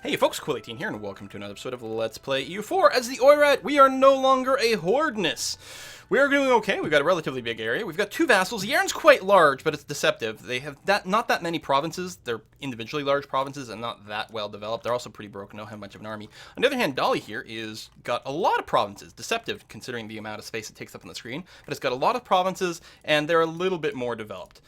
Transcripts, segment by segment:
Hey folks, Quilly18 here, and welcome to another episode of Let's Play EU4. As the Oirat, we are no longer a Hordeness. We are doing okay. We've got a relatively big area. We've got 2 vassals. Yarn's quite large, but it's deceptive. They have not that many provinces. They're individually large provinces and not that well developed. They're also pretty broken. Don't have much of an army. On the other hand, Dolly here is got a lot of provinces. Deceptive, considering the amount of space it takes up on the screen. But it's got a lot of provinces, and they're a little bit more developed,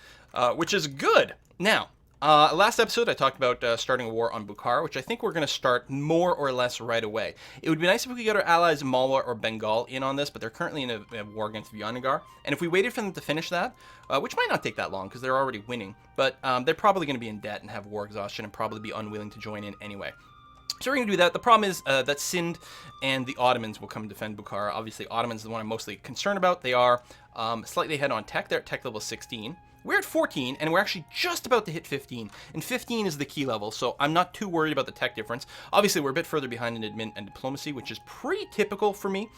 which is good. Now, last episode I talked about starting a war on Bukhara, which I think we're going to start more or less right away. It would be nice if we could get our allies Malwa or Bengal in on this, but they're currently in a war against Vyanagar. And if we waited for them to finish that, which might not take that long because they're already winning, but they're probably going to be in debt and have war exhaustion and probably be unwilling to join in anyway. So we're going to do that. The problem is that Sind and the Ottomans will come defend Bukhara. Obviously, Ottomans is the one I'm mostly concerned about. They are slightly ahead on tech. They're at tech level 16. We're at 14, and we're actually just about to hit 15, and 15 is the key level, so I'm not too worried about the tech difference. Obviously, we're a bit further behind in admin and diplomacy, which is pretty typical for me,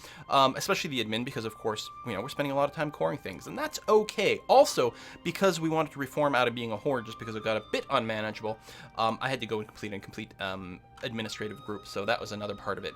especially the admin, because, of course, you know, we're spending a lot of time coring things, and that's okay. Also, because we wanted to reform out of being a horde, just because it got a bit unmanageable, I had to go and complete a complete administrative group, so that was another part of it.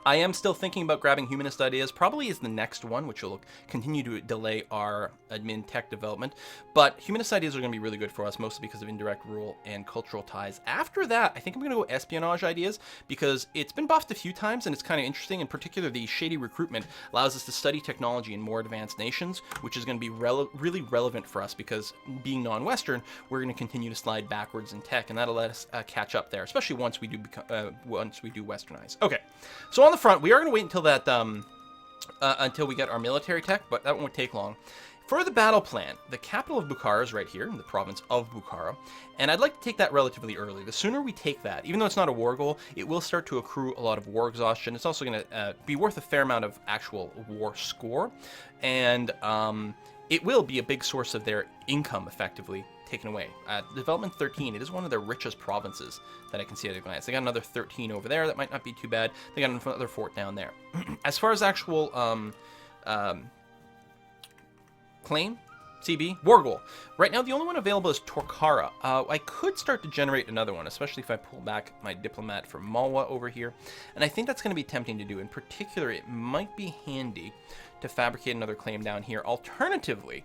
I am still thinking about grabbing humanist ideas, probably is the next one, which will continue to delay our admin tech development. But humanist ideas are going to be really good for us, mostly because of indirect rule and cultural ties. After that, I think I'm going to go espionage ideas, because it's been buffed a few times, and it's kind of interesting. In particular, the shady recruitment allows us to study technology in more advanced nations, which is going to be really relevant for us, because being non-Western, we're going to continue to slide backwards in tech, and that'll let us catch up there, especially once we do Westernize. Okay, so on the front, we are going to wait until that until we get our military tech, but that won't take long. For the battle plan, the capital of Bukhara is right here in the province of Bukhara, and I'd like to take that relatively early. The sooner we take that, even though it's not a war goal, it will start to accrue a lot of war exhaustion. It's also going to be worth a fair amount of actual war score, and it will be a big source of their income, effectively taken away. Development 13, it is one of their richest provinces that I can see at a glance. They got another 13 over there, that might not be too bad. They got another fort down there. As far as actual claim, CB, war goal. Right now, the only one available is Torkara. I could start to generate another one, especially if I pull back my diplomat from Malwa over here. And I think that's going to be tempting to do. In particular, it might be handy to fabricate another claim down here. Alternatively,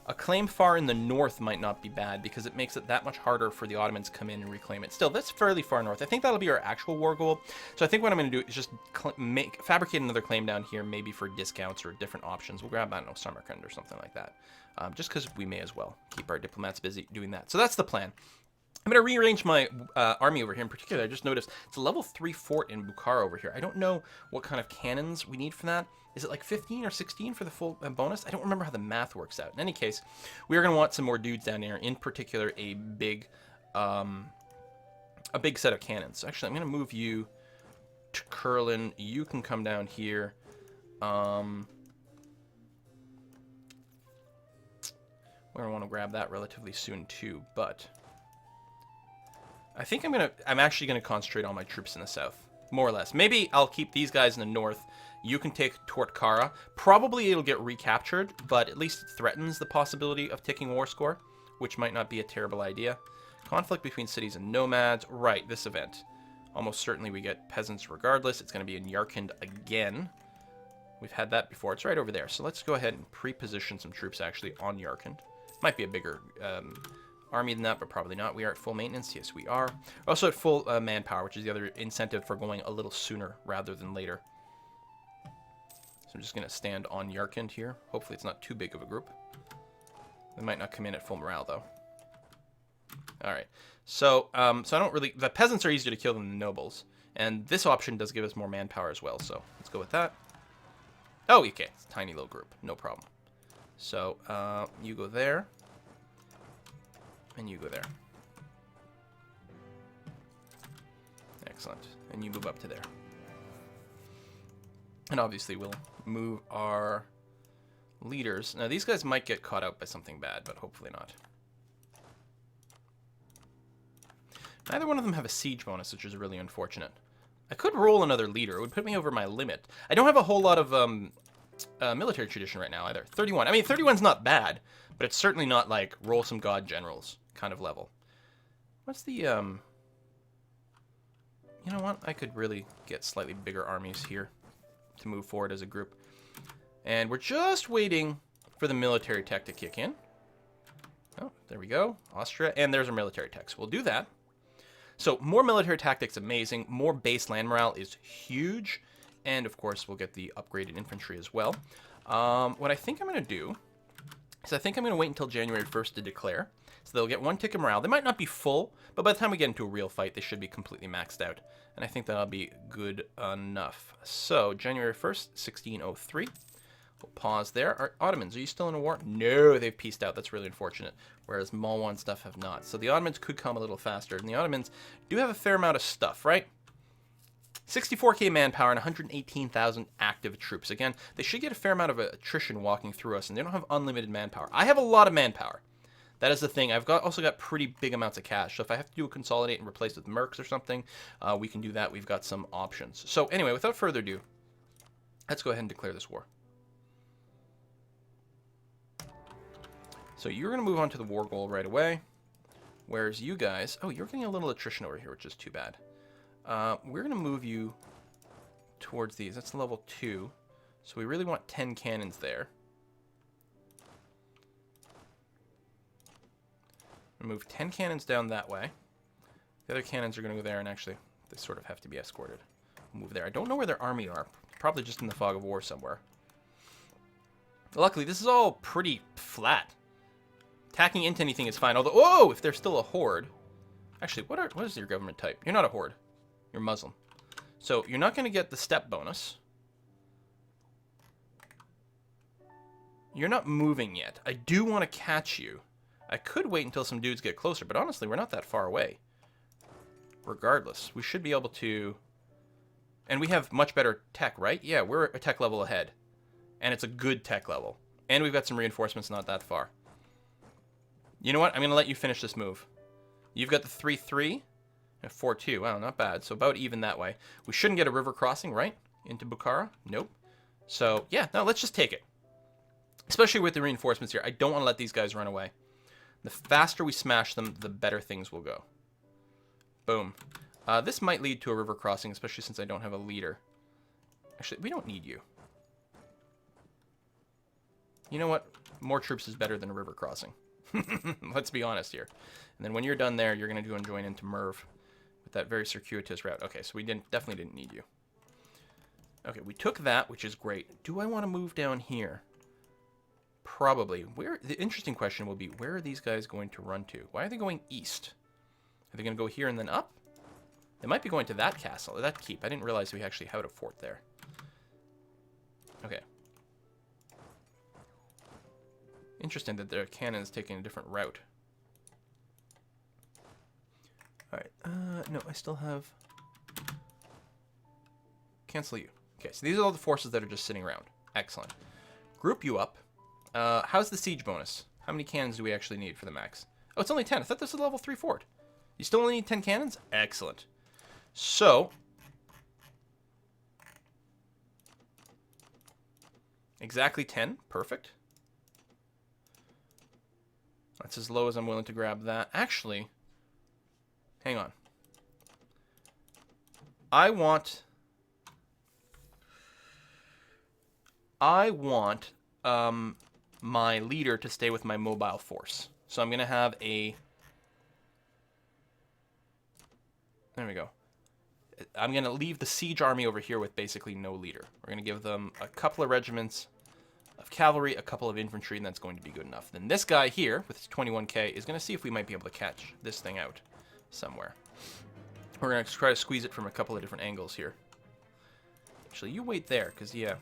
a claim far in the north might not be bad, because it makes it that much harder for the Ottomans to come in and reclaim it. Still, that's fairly far north. I think that'll be our actual war goal. So I think what I'm going to do is just fabricate another claim down here, maybe for discounts or different options. We'll grab, I don't know, Samarkand or something like that. Just because we may as well keep our diplomats busy doing that. So that's the plan. I'm going to rearrange my army over here. In particular, I just noticed it's a level 3 fort in Bukhara over here. I don't know what kind of cannons we need for that. Is it like 15 or 16 for the full bonus? I don't remember how the math works out. In any case, we are going to want some more dudes down there. In particular, a big set of cannons. So actually, I'm going to move you to Kurlan. You can come down here. We're going to want to grab that relatively soon too, but I think I'm actually going to concentrate on my troops in the south, more or less. Maybe I'll keep these guys in the north. You can take Tortkara. Probably it'll get recaptured, but at least it threatens the possibility of taking war score, which might not be a terrible idea. Conflict between cities and nomads. Right, this event. Almost certainly we get peasants regardless. It's going to be in Yarkand again. We've had that before. It's right over there. So let's go ahead and pre-position some troops actually on Yarkand. Might be a bigger army than that, but probably not. We are at full maintenance. Yes, we are. We're also at full manpower, which is the other incentive for going a little sooner rather than later. So I'm just going to stand on Yarkand here. Hopefully it's not too big of a group. They might not come in at full morale, though. All right. So I don't really... The peasants are easier to kill than the nobles. And this option does give us more manpower as well, so let's go with that. Oh, okay. It's a tiny little group. No problem. So you go there. And you go there. Excellent. And you move up to there. And obviously we'll move our leaders. Now these guys might get caught out by something bad, but hopefully not. Neither one of them have a siege bonus, which is really unfortunate. I could roll another leader. It would put me over my limit. I don't have a whole lot of military tradition right now either. 31. I mean, 31's not bad, but it's certainly not like roll some god generals kind of level. What's the you know what? I could really get slightly bigger armies here to move forward as a group. And we're just waiting for the military tech to kick in. Oh, there we go. Austria. And there's our military tech. So we'll do that. So more military tactics, amazing. More base land morale is huge. And, of course, we'll get the upgraded infantry as well. What I think I'm going to do is I think I'm going to wait until January 1st to declare. So they'll get 1 tick of morale. They might not be full, but by the time we get into a real fight, they should be completely maxed out. And I think that'll be good enough. So, January 1st, 1603. We'll pause there. Are Ottomans, are you still in a war? No, they've peaced out. That's really unfortunate. Whereas Malwa and stuff have not. So the Ottomans could come a little faster. And the Ottomans do have a fair amount of stuff, right? 64k manpower and 118,000 active troops. Again, they should get a fair amount of attrition walking through us, and they don't have unlimited manpower. I have a lot of manpower. That is the thing. I've also got pretty big amounts of cash. So if I have to do a consolidate and replace with mercs or something, we can do that. We've got some options. So anyway, without further ado, let's go ahead and declare this war. So you're going to move on to the war goal right away. Whereas you guys... Oh, you're getting a little attrition over here, which is too bad. We're going to move you towards these. That's level 2. So we really want 10 cannons there. Move 10 cannons down that way. The other cannons are going to go there, and actually, they sort of have to be escorted. Move there. I don't know where their army are. Probably just in the fog of war somewhere. Luckily, this is all pretty flat. Attacking into anything is fine. Although, oh, if they're still a horde. Actually, what is your government type? You're not a horde. You're Muslim. So you're not going to get the step bonus. You're not moving yet. I do want to catch you. I could wait until some dudes get closer, but honestly, we're not that far away. Regardless, we should be able to... And we have much better tech, right? Yeah, we're a tech level ahead. And it's a good tech level. And we've got some reinforcements not that far. You know what? I'm going to let you finish this move. You've got the 3-3 and 4-2. Wow, not bad. So about even that way. We shouldn't get a river crossing, right? Into Bukhara? Nope. So, yeah, no, let's just take it. Especially with the reinforcements here. I don't want to let these guys run away. The faster we smash them, the better things will go. Boom. This might lead to a river crossing, especially since I don't have a leader. Actually, we don't need you. You know what? More troops is better than a river crossing. Let's be honest here. And then when you're done there, you're going to go and join into Merv with that very circuitous route. Okay, so we definitely didn't need you. Okay, we took that, which is great. Do I want to move down here? Probably. The interesting question will be, where are these guys going to run to? Why are they going east? Are they going to go here and then up? They might be going to that castle, or that keep. I didn't realize we actually had a fort there. Okay. Interesting that their cannon is taking a different route. Alright, no, I still have... Cancel you. Okay, so these are all the forces that are just sitting around. Excellent. Group you up. How's the siege bonus? How many cannons do we actually need for the max? Oh, it's only 10. I thought this was a level 3 fort. You still only need 10 cannons? Excellent. So... Exactly 10. Perfect. That's as low as I'm willing to grab that. Actually, hang on. I want my leader to stay with my mobile force. So I'm going to have a... There we go. I'm going to leave the siege army over here with basically no leader. We're going to give them a couple of regiments of cavalry, a couple of infantry, and that's going to be good enough. Then this guy here, with his 21k, is going to see if we might be able to catch this thing out somewhere. We're going to try to squeeze it from a couple of different angles here. Actually, you wait there, because, yeah,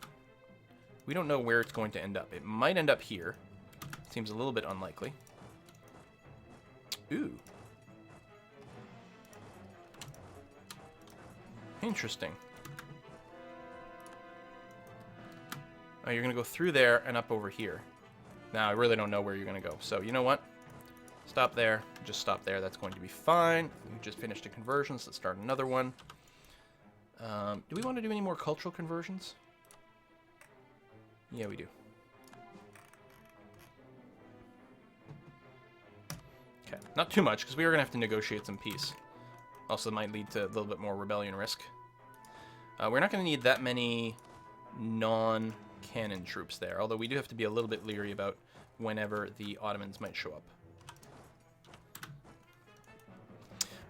we don't know where it's going to end up. It might end up here. Seems a little bit unlikely. Ooh. Interesting. Oh, you're going to go through there and up over here. Now, I really don't know where you're going to go. So, you know what? Stop there. Just stop there. That's going to be fine. We just finished a conversion, so let's start another one. Do we want to do any more cultural conversions? Yeah, we do. Okay, not too much, because we are going to have to negotiate some peace. Also might lead to a little bit more rebellion risk. We're not going to need that many non-cannon troops there, although we do have to be a little bit leery about whenever the Ottomans might show up.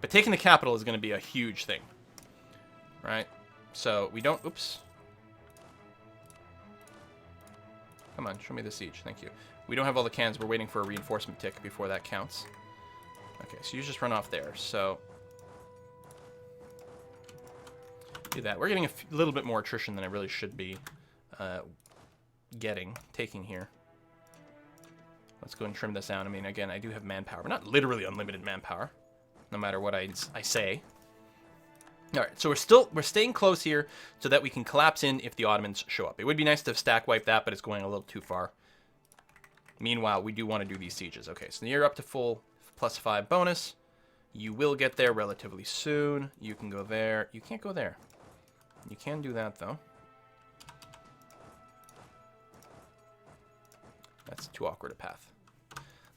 But taking the capital is going to be a huge thing. Right? So we don't... Oops. Come on, show me the siege. Thank you. We don't have all the cannons. We're waiting for a reinforcement tick before that counts. Okay, so you just run off there. So do that. We're getting a little bit more attrition than I really should be taking here. Let's go and trim this down. I mean, again, I do have manpower, but not literally unlimited manpower, no matter what I say. All right, so we're staying close here so that we can collapse in if the Ottomans show up. It would be nice to stack wipe that, but it's going a little too far. Meanwhile, we do want to do these sieges. Okay, so you're up to full +5 bonus. You will get there relatively soon. You can go there. You can't go there. You can do that, though. That's too awkward a path.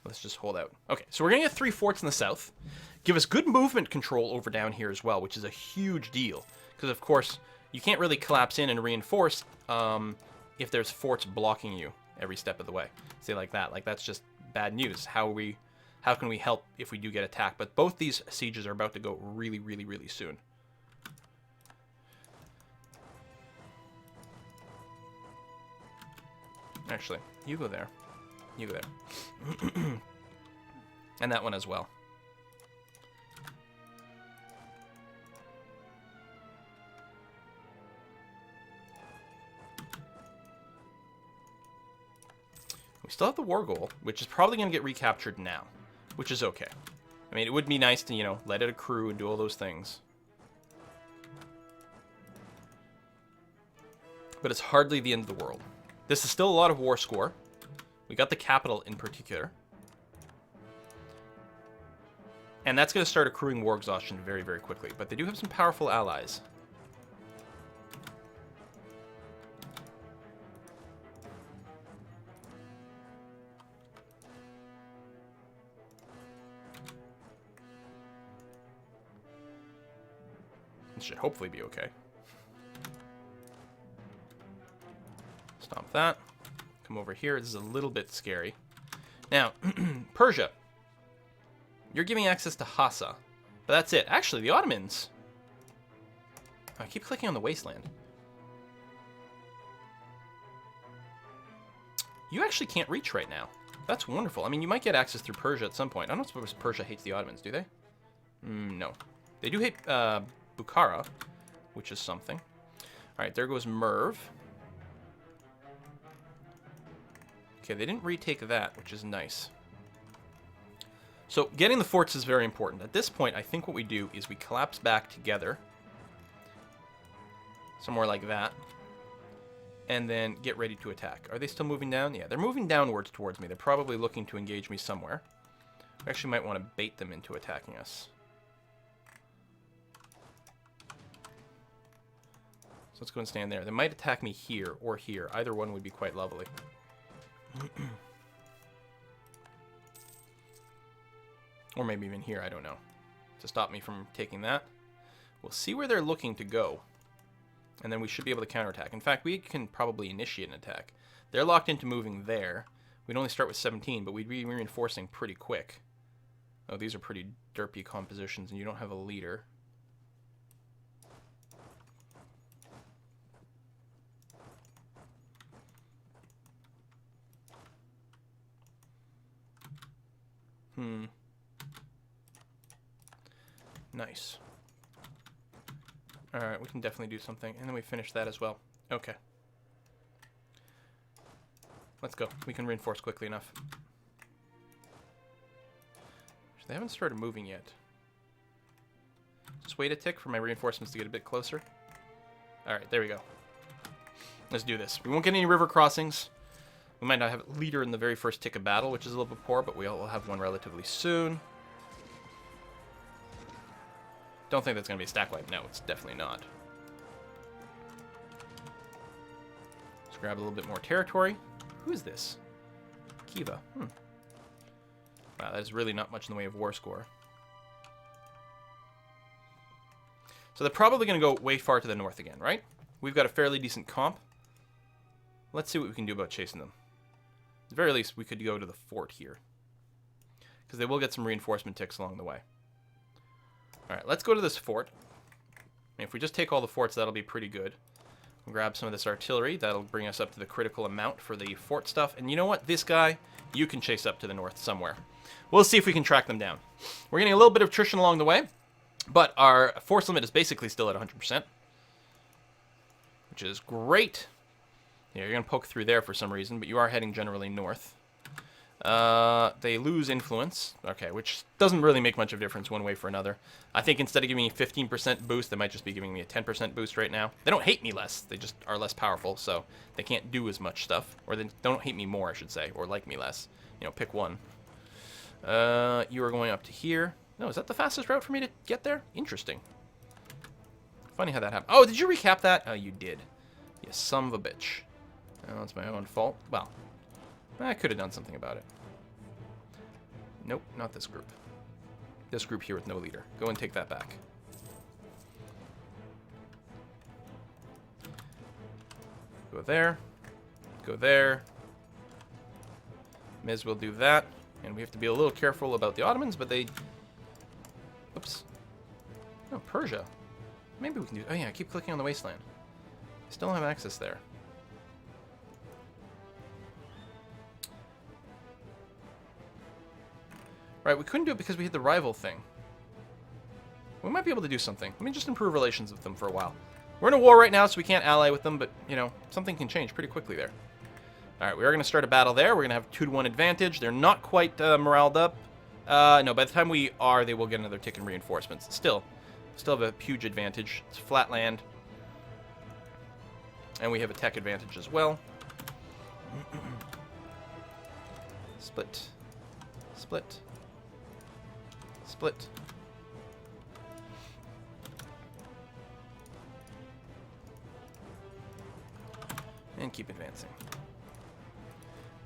Let's just hold out. Okay, so we're going to get 3 forts in the south. Give us good movement control over down here as well, which is a huge deal. Because, of course, you can't really collapse in and reinforce if there's forts blocking you every step of the way. Say like that. Like, that's just bad news. How can we help if we do get attacked? But both these sieges are about to go really, really, really soon. Actually, you go there. You go there. And that one as well. We still have the war goal, which is probably going to get recaptured now, which is okay. I mean, it would be nice to, you know, let it accrue and do all those things. But it's hardly the end of the world. This is still a lot of war score. We got the capital in particular. And that's going to start accruing war exhaustion very, very quickly. But they do have some powerful allies. This should hopefully be okay. Stop that. Come over here. This is a little bit scary. Now, Persia. You're giving access to Hassa. But that's it. Actually, the Ottomans... I keep clicking on the wasteland. You actually can't reach right now. That's wonderful. I mean, you might get access through Persia at some point. I don't suppose Persia hates the Ottomans, do they? No. They do hate Bukhara, which is something. Alright, there goes Merv. Okay, they didn't retake that, which is nice. So, getting the forts is very important. At this point, I think what we do is we collapse back together. Somewhere like that. And then get ready to attack. Are they still moving down? Yeah, they're moving downwards towards me. They're probably looking to engage me somewhere. We actually might want to bait them into attacking us. So let's go and stand there. They might attack me here or here. Either one would be quite lovely. Or maybe even here, I don't know. To stop me from taking that. We'll see where they're looking to go. And then we should be able to counterattack. In fact, we can probably initiate an attack. They're locked into moving there. We'd only start with 17, but we'd be reinforcing pretty quick. Oh, these are pretty derpy compositions, and you don't have a leader. Nice. Alright, we can definitely do something. And then we finish that as well. Okay. Let's go. We can reinforce quickly enough. They haven't started moving yet. Just wait a tick for my reinforcements to get a bit closer. Alright, there we go. Let's do this. We won't get any river crossings. We might not have a leader in the very first tick of battle, which is a little bit poor, but we'll have one relatively soon. Don't think that's going to be a stack wipe. No, it's definitely not. Let's grab a little bit more territory. Who is this? Kiva. Wow, that is really not much in the way of war score. So they're probably going to go way far to the north again, right? We've got a fairly decent comp. Let's see what we can do about chasing them. At the very least, we could go to the fort here. Because they will get some reinforcement ticks along the way. Alright, let's go to this fort. I mean, if we just take all the forts, that'll be pretty good. We'll grab some of this artillery. That'll bring us up to the critical amount for the fort stuff. And you know what? This guy, you can chase up to the north somewhere. We'll see if we can track them down. We're getting a little bit of attrition along the way. But our force limit is basically still at 100%. Which is great. Yeah, you're going to poke through there for some reason, but you are heading generally north. They lose influence. Okay, which doesn't really make much of a difference one way for another. I think instead of giving me a 15% boost, they might just be giving me a 10% boost right now. They don't hate me less. They just are less powerful, so they can't do as much stuff. Or they don't hate me more, I should say, or like me less. You know, pick one. You are going up to here. No, is that the fastest route for me to get there? Interesting. Funny how that happened. Oh, did you recap that? Oh, you did. You son of a bitch. Oh, that's my own fault. Well, I could have done something about it. Nope, not this group. This group here with no leader. Go and take that back. Go there. Go there. Miz will do that. And we have to be a little careful about the Ottomans, but they... Oops. No, Persia. Maybe we can do... Oh yeah, I keep clicking on the wasteland. I still don't have access there. Right, we couldn't do it because we had the rival thing. We might be able to do something. Let me just improve relations with them for a while. We're in a war right now, so we can't ally with them, but, you know, something can change pretty quickly there. Alright, we are going to start a battle there. We're going to have 2-to-1 advantage. They're not quite moraled up. No, by the time we are, they will get another tick in reinforcements. Still have a huge advantage. It's flat land. And we have a tech advantage as well. Split. Split. Split. And keep advancing.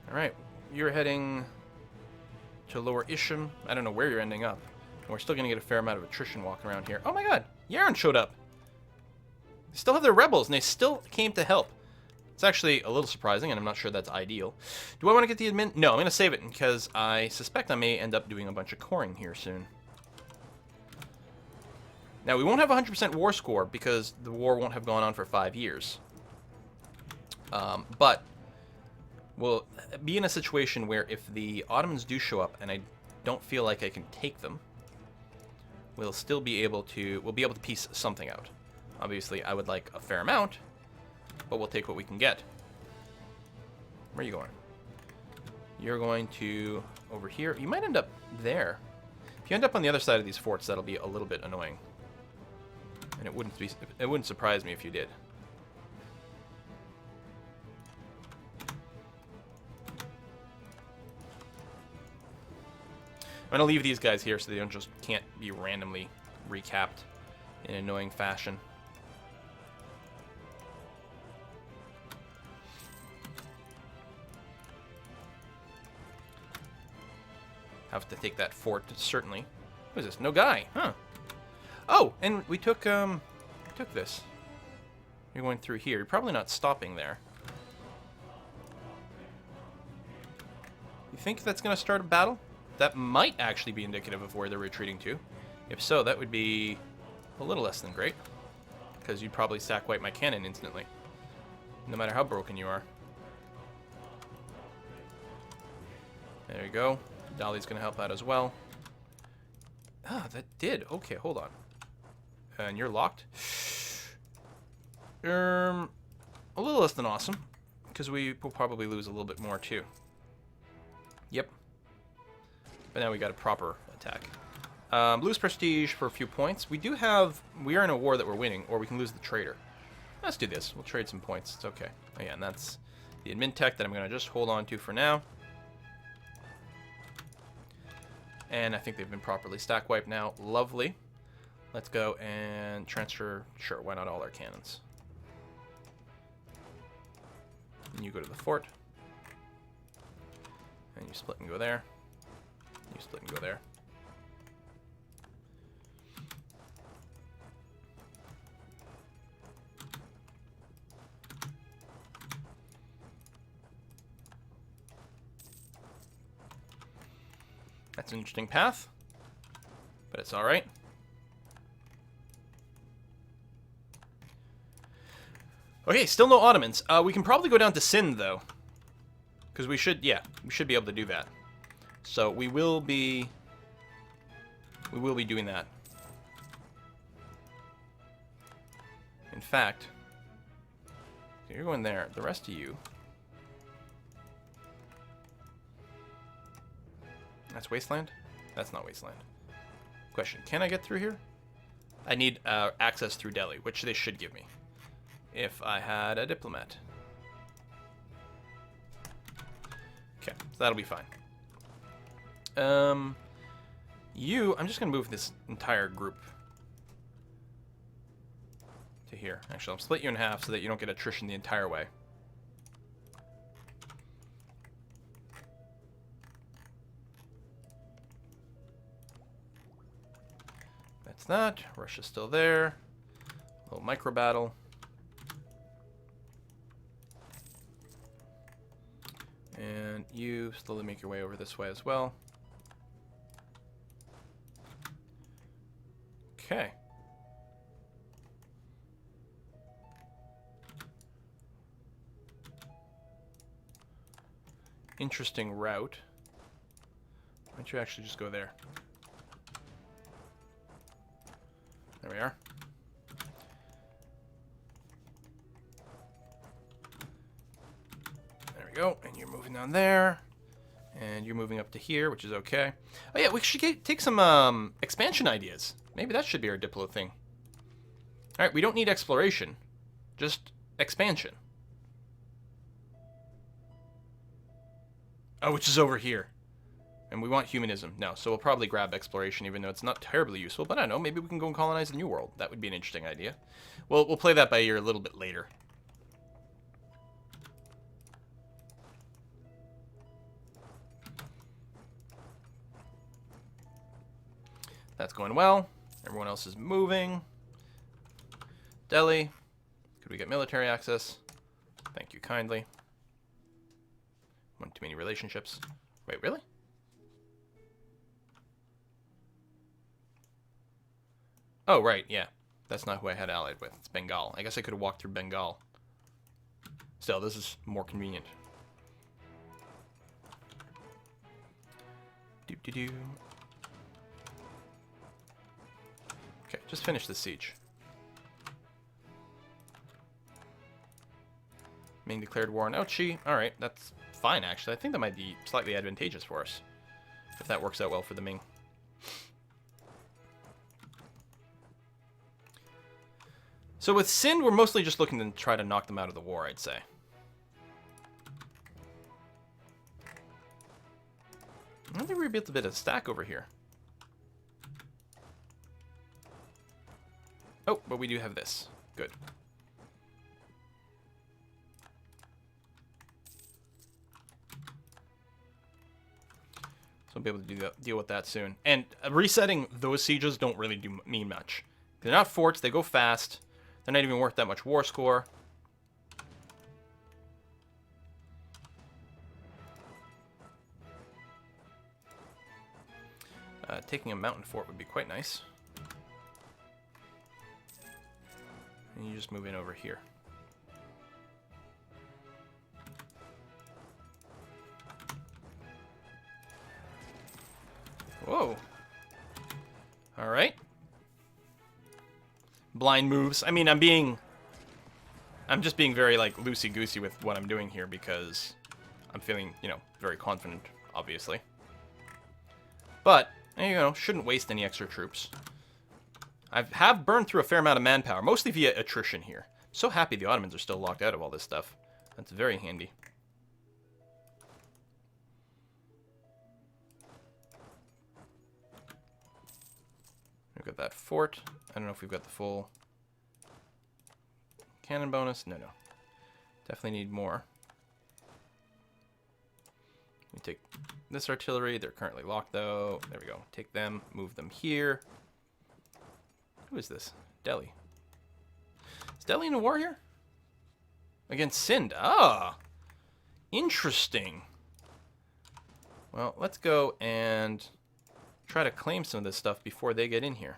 Alright, you're heading to Lower Isham. I don't know where you're ending up. And we're still going to get a fair amount of attrition walking around here. Oh my god, Yaren showed up. They still have their rebels, and they still came to help. It's actually a little surprising, and I'm not sure that's ideal. Do I want to get the admin? No, I'm going to save it, because I suspect I may end up doing a bunch of coring here soon. Now, we won't have 100% war score, because the war won't have gone on for 5 years. But we'll be in a situation where if the Ottomans do show up, and I don't feel like I can take them, we'll still be able to, piece something out. Obviously, I would like a fair amount, but we'll take what we can get. Where are you going? You're going to over here. You might end up there. If you end up on the other side of these forts, that'll be a little bit annoying. And it wouldn't surprise me if you did. I'm going to leave these guys here so they can't be randomly recapped in an annoying fashion. Have to take that fort, certainly. What is this? No guy, huh? Oh, and we took this. You're going through here. You're probably not stopping there. You think that's going to start a battle? That might actually be indicative of where they're retreating to. If so, that would be a little less than great. Because you'd probably sack wipe my cannon instantly. No matter how broken you are. There you go. Dolly's going to help out as well. Ah, that did. Okay, hold on. And you're locked? A little less than awesome. Because we will probably lose a little bit more too. Yep. But now we got a proper attack. Lose prestige for a few points. We are in a war that we're winning, or we can lose the trader. Let's do this. We'll trade some points. It's okay. Oh, yeah, and that's the admin tech that I'm going to just hold on to for now. And I think they've been properly stack wiped now. Lovely. Let's go and transfer. Sure, why not all our cannons? And you go to the fort. And you split and go there. You split and go there. That's an interesting path, but it's all right. Okay, still no Ottomans. We can probably go down to Sind, though. Because we should, yeah, we should be able to do that. So we will be doing that. In fact, you're going there. The rest of you. That's Wasteland? That's not Wasteland. Question, can I get through here? I need access through Delhi, which they should give me. If I had a diplomat. Okay, so that'll be fine. I'm just going to move this entire group to here. Actually, I'll split you in half so that you don't get attrition the entire way. That's that. Russia's still there. A little micro battle. And you slowly make your way over this way as well. Okay. Interesting route. Why don't you actually just go there? There we are. There we go. And you're moving down there. And you're moving up to here, which is okay. Oh yeah, we should take some expansion ideas. Maybe that should be our Diplo thing. Alright, we don't need exploration. Just expansion. Oh, which is over here. And we want humanism. No, so we'll probably grab exploration, even though it's not terribly useful. But I don't know, maybe we can go and colonize the New World. That would be an interesting idea. We'll play that by ear a little bit later. That's going well. Everyone else is moving. Delhi. Could we get military access? Thank you kindly. One too many relationships. Wait, really? Oh, right, yeah. That's not who I had allied with. It's Bengal. I guess I could have walked through Bengal. Still, this is more convenient. Do-do-do. Okay, just finish the siege. Ming declared war on Ouchi. Alright, that's fine, actually. I think that might be slightly advantageous for us. If that works out well for the Ming. So with Sind, we're mostly just looking to try to knock them out of the war, I'd say. I think we rebuilt a bit of stack over here. Oh, but we do have this. Good. So I'll be able to deal with that soon. And resetting those sieges don't really mean much. They're not forts, they go fast. They're not even worth that much war score. Taking a mountain fort would be quite nice. And you just move in over here. Whoa. All right. Blind moves. I mean, I'm just being very, like, loosey-goosey with what I'm doing here because I'm feeling, you know, very confident, obviously. But, you know, shouldn't waste any extra troops. I have burned through a fair amount of manpower, mostly via attrition here. So happy the Ottomans are still locked out of all this stuff. That's very handy. We've got that fort. I don't know if we've got the full cannon bonus. No. Definitely need more. We take this artillery. They're currently locked, though. There we go. Take them. Move them here. Who is this? Delhi. Is Delhi in a war here? Against Sind. Ah! Interesting. Well, let's go and try to claim some of this stuff before they get in here.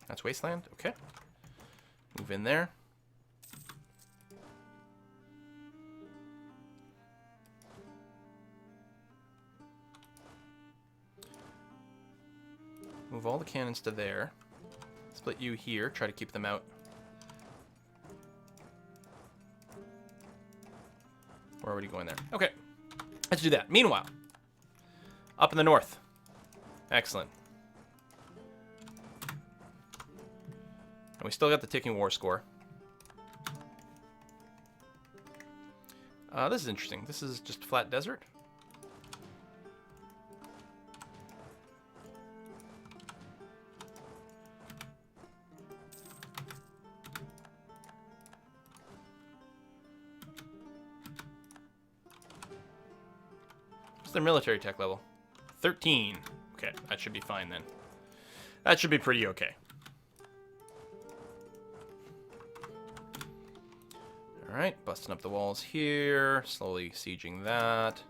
That's wasteland. Okay. Move in there. Move all the cannons to there. Split you here. Try to keep them out. We're already going there. Okay. Let's do that. Meanwhile, up in the north. Excellent. And we still got the ticking war score. This is interesting. This is just flat desert. Their military tech level 13. Okay, that should be fine then. That should be pretty okay. Alright, busting up the walls here, slowly sieging that.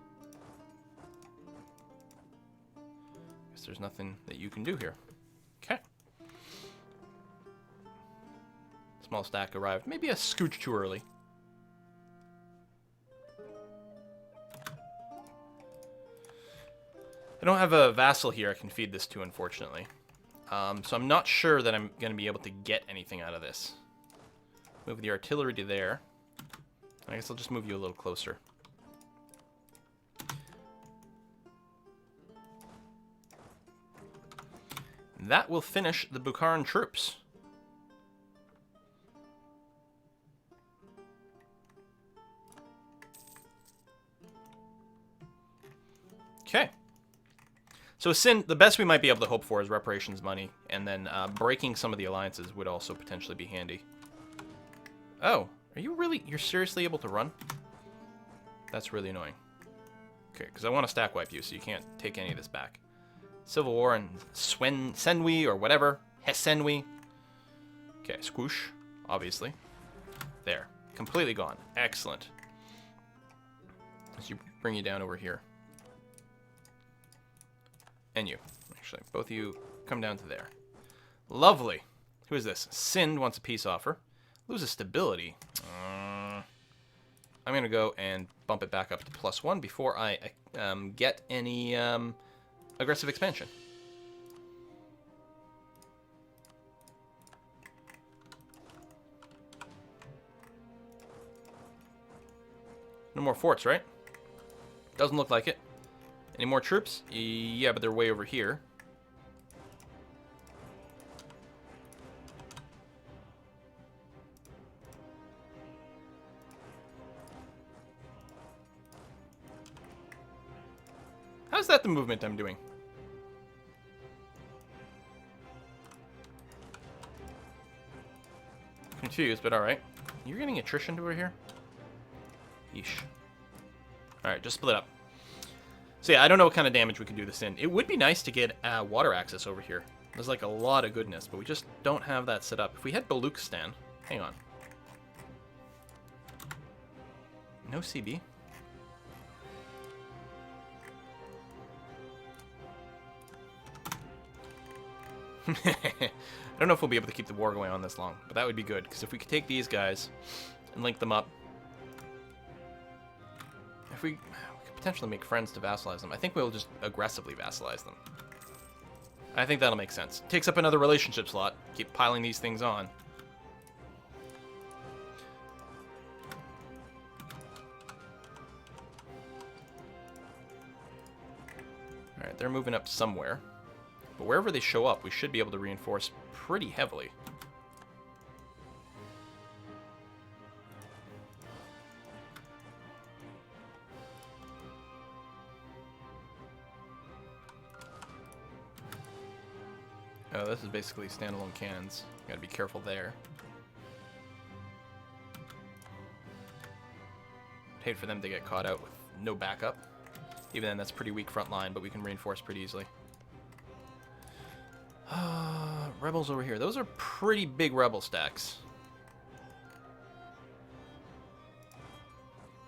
Guess there's nothing that you can do here. Okay. Small stack arrived. Maybe a scooch too early. I don't have a vassal here I can feed this to, unfortunately. So I'm not sure that I'm going to be able to get anything out of this. Move the artillery to there. I guess I'll just move you a little closer. That will finish the Bukharan troops. Okay. So Sin, the best we might be able to hope for is reparations money, and then breaking some of the alliances would also potentially be handy. Oh, you're seriously able to run? That's really annoying. Okay, because I want to stack wipe you, so you can't take any of this back. Civil War and Senwi, or whatever. Hesenwi. Okay, squoosh, obviously. There, completely gone. Excellent. Let's bring you down over here. And you. Actually, both of you come down to there. Lovely. Who is this? Sind wants a peace offer. Loses stability. I'm going to go and bump it back up to +1 before I get any aggressive expansion. No more forts, right? Doesn't look like it. Any more troops? Yeah, but they're way over here. How's that the movement I'm doing? Confused, but alright. You're getting attrition over here? Yeesh. Alright, just split up. So yeah, I don't know what kind of damage we could do this in. It would be nice to get water access over here. There's like a lot of goodness, but we just don't have that set up. If we had Baluchistan, hang on. No CB. I don't know if we'll be able to keep the war going on this long, but that would be good, because if we could take these guys and link them up, if we could potentially make friends to vassalize them. I think we'll just aggressively vassalize them. I think that'll make sense. Takes up another relationship slot. Keep piling these things on. Alright, they're moving up somewhere. But wherever they show up, we should be able to reinforce pretty heavily. Oh, this is basically standalone cannons. Gotta be careful there. I'd hate for them to get caught out with no backup. Even then, that's pretty weak front line, but we can reinforce pretty easily. Rebels over here. Those are pretty big rebel stacks.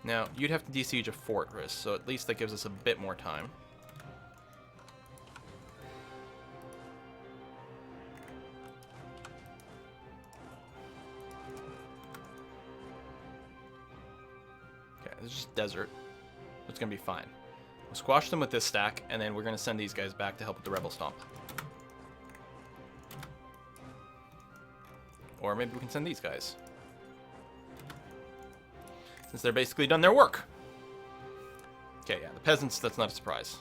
Now, you'd have to de-siege a fortress, so at least that gives us a bit more time. Okay, this is just desert. It's going to be fine. We'll squash them with this stack, and then we're going to send these guys back to help with the Rebel Stomp. Or maybe we can send these guys, since they're basically done their work. Okay, yeah, the peasants, that's not a surprise.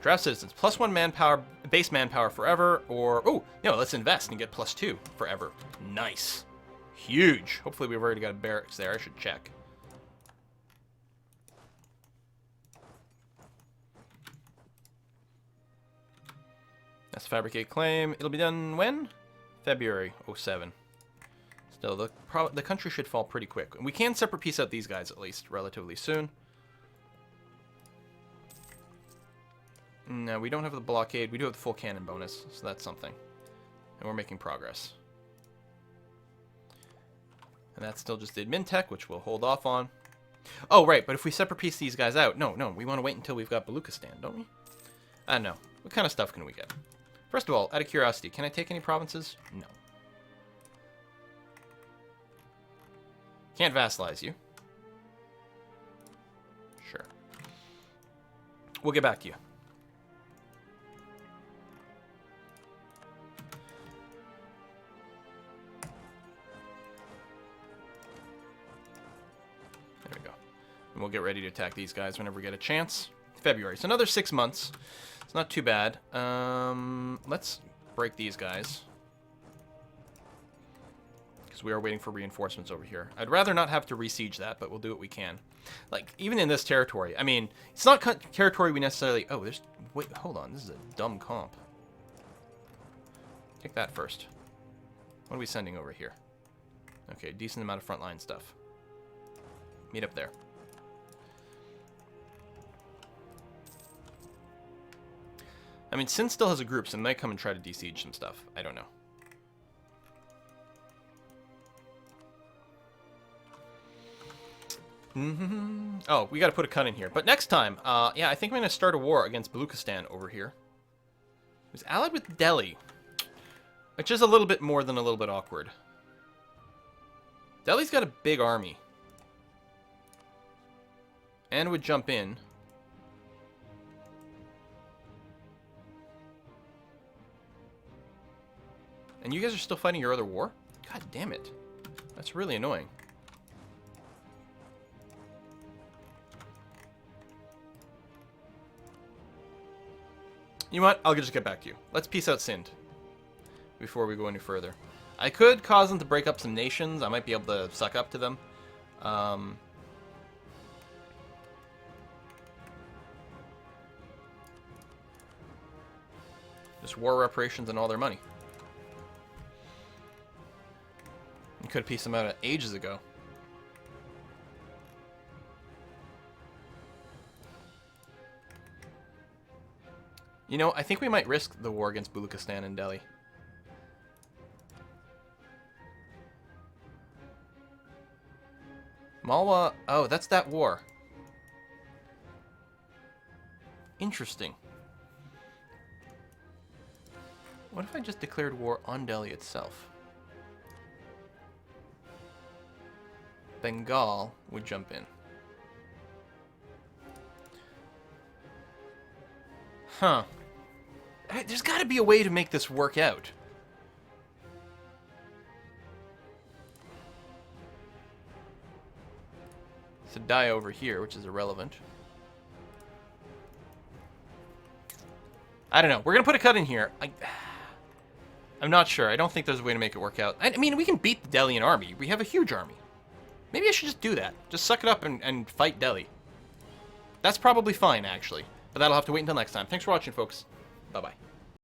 Draft citizens, +1 manpower, base manpower forever, or, oh, no, let's invest and get +2 forever. Nice. Huge. Hopefully we've already got a barracks there. I should check. That's fabricate claim. It'll be done when? February 07. Still, the country should fall pretty quick. We can separate piece out these guys, at least, relatively soon. No, we don't have the blockade. We do have the full cannon bonus, so that's something. And we're making progress. And that's still just the admin tech, which we'll hold off on. Oh, right, but if we separate piece these guys out... No, we want to wait until we've got Baluchistan, don't we? I don't know. What kind of stuff can we get? First of all, out of curiosity, can I take any provinces? No. Can't vassalize you. Sure. We'll get back to you. There we go. And we'll get ready to attack these guys whenever we get a chance. February. So another 6 months. It's not too bad. Let's break these guys, because we are waiting for reinforcements over here. I'd rather not have to re-siege that, but we'll do what we can. Like, even in this territory, I mean, it's not territory we necessarily... Oh, there's... Wait, hold on. This is a dumb comp. Take that first. What are we sending over here? Okay, decent amount of frontline stuff. Meet up there. I mean, Sin still has a group, so they might come and try to de-siege some stuff. I don't know. Oh, we got to put a cut in here. But next time, yeah, I think I'm going to start a war against Baluchistan over here. It's allied with Delhi, which is a little bit more than a little bit awkward. Delhi's got a big army. And would jump in. And you guys are still fighting your other war? God damn it. That's really annoying. You know what? I'll just get back to you. Let's peace out Sind before we go any further. I could cause them to break up some nations. I might be able to suck up to them. Just war reparations and all their money. You could have pieced them out ages ago. You know, I think we might risk the war against Baluchistan and Delhi. Malwa... Oh, that's that war. Interesting. What if I just declared war on Delhi itself? Bengal would jump in. Huh. There's got to be a way to make this work out. It's a die over here, which is irrelevant. I don't know. We're going to put a cut in here. I'm not sure. I don't think there's a way to make it work out. I mean, we can beat the Delian army. We have a huge army. Maybe I should just do that. Just suck it up and fight Delhi. That's probably fine, actually. But that'll have to wait until next time. Thanks for watching, folks. Bye-bye.